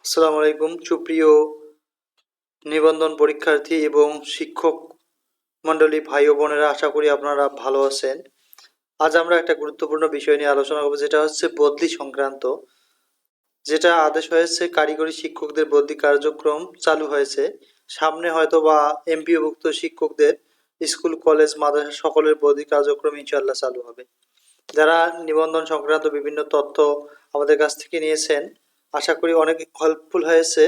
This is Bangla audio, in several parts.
আসসালামু আলাইকুম সুপ্রিয় নিবন্ধন পরীক্ষার্থী এবং শিক্ষক মণ্ডলী ভাই ও বোনেরা, আশা করি আপনারা ভালো আছেন। আজ আমরা একটা গুরুত্বপূর্ণ বিষয় নিয়ে আলোচনা করব, যেটা হচ্ছে বদলি সংক্রান্ত। যেটা আদেশ হয়েছে, কারিগরি শিক্ষকদের বদলি কার্যক্রম চালু হয়েছে। সামনে হয়তো বা এমপিওভুক্ত শিক্ষকদের স্কুল কলেজ মাদ্রাসা সকলের বদলি কার্যক্রম ইনশাআল্লাহ চালু হবে। যারা নিবন্ধন সংক্রান্ত বিভিন্ন তথ্য আমাদের কাছ থেকে নিয়েছেন, আশা করি অনেক হেল্পফুল হয়েছে।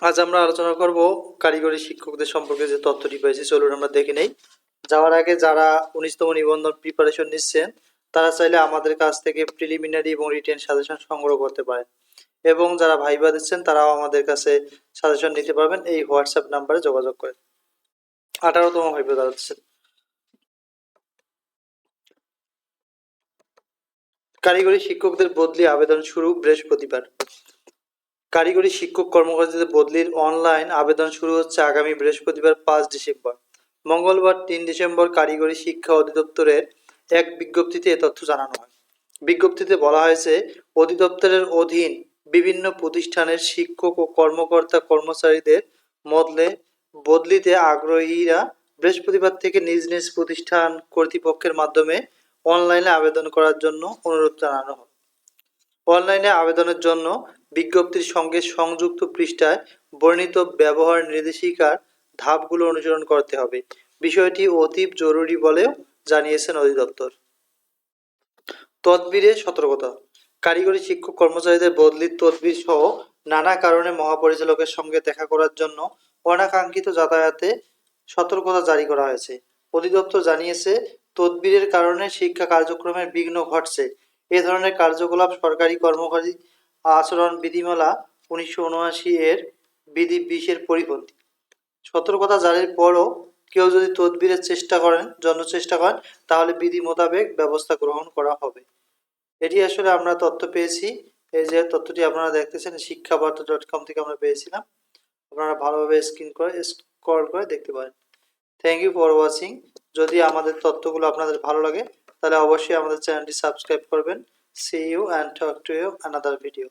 আজ আমরা আলোচনা করব কারিগরি শিক্ষকদের সম্পর্কে যে তথ্যটি পেয়েছি, চলুন আমরা দেখে নেই। যাওয়ার আগে যারা 19তম নিবন্ধন প্রিপারেশন নিচ্ছেন, তারা চাইলে আমাদের কাছ থেকে প্রিলিমিনারি এবং রিটেন সাজেশন সংগ্রহ করতে পারেন, এবং যারা ভাইবা দিচ্ছেন তারাও আমাদের কাছে সাজেশন নিতে পারবেন এই হোয়াটসঅ্যাপ নাম্বারে যোগাযোগ করে। 18তম ভাইবা দাঁড়াচ্ছেন। কারিগরি শিক্ষকদের বদলি আবেদন শুরু বৃহস্পতিবার। কারিগরি শিক্ষক কর্মকর্তাদের বদলির অনলাইন আবেদন শুরু হচ্ছে আগামী বৃহস্পতিবার 5 ডিসেম্বর। মঙ্গলবার 3 ডিসেম্বর কারিগরি শিক্ষা অধিদপ্তরের এক বিজ্ঞপ্তিতে এ তথ্য জানানো হয়। বিজ্ঞপ্তিতে বলা হয়েছে, অধিদপ্তরের অধীন বিভিন্ন প্রতিষ্ঠানের শিক্ষক ও কর্মকর্তা কর্মচারীদের বদলিতে আগ্রহীরা বৃহস্পতিবার থেকে নিজ নিজ প্রতিষ্ঠান কর্তৃপক্ষের মাধ্যমে অনলাইনে আবেদন করার জন্য অনুরোধ জানানো হয়। অনলাইনে আবেদনের জন্য বিজ্ঞপ্তির সঙ্গে সংযুক্ত পৃষ্ঠায় বর্ণিত ব্যবহার নির্দেশিকার ধাপগুলো অনুসরণ করতে হবে। বিষয়টি অতীব জরুরি বলেও জানিয়েছেন অধিদপ্তর। তদবিরে সতর্কতা। কারিগরি শিক্ষক কর্মচারীদের বদলির তদবির সহ নানা কারণে মহাপরিচালকের সঙ্গে দেখা করার জন্য অনাকাঙ্ক্ষিত যাতায়াতে সতর্কতা জারি করা হয়েছে। অধিদপ্তর জানিয়েছে, তদবিরের কারণে শিক্ষা কার্যক্রমের বিঘ্ন ঘটছে। এ ধরনের কার্যকলাপ সরকারি কর্মচারী আচরণ বিধিমালা 1979 এর বিধি 20 এর পরিপন্থী। সতর্কতা জারির পরও কেউ যদি তদবিরের চেষ্টা করেন, তাহলে বিধি মোতাবেক ব্যবস্থা গ্রহণ করা হবে। এটি আসলে আমরা তথ্য পেয়েছি। এই যে তথ্যটি আপনারা দেখতেছেন, শিক্ষাবার্তা.com থেকে আমরা পেয়েছিলাম। আপনারা ভালোভাবে স্ক্রল করে দেখতে পারেন। Thank you for watching. যদি আমাদের তথ্যগুলো আপনাদের ভালো লাগে, তাহলে অবশ্যই আমাদের চ্যানেলটি সাবস্ক্রাইব করবেন। See you and talk to you another video.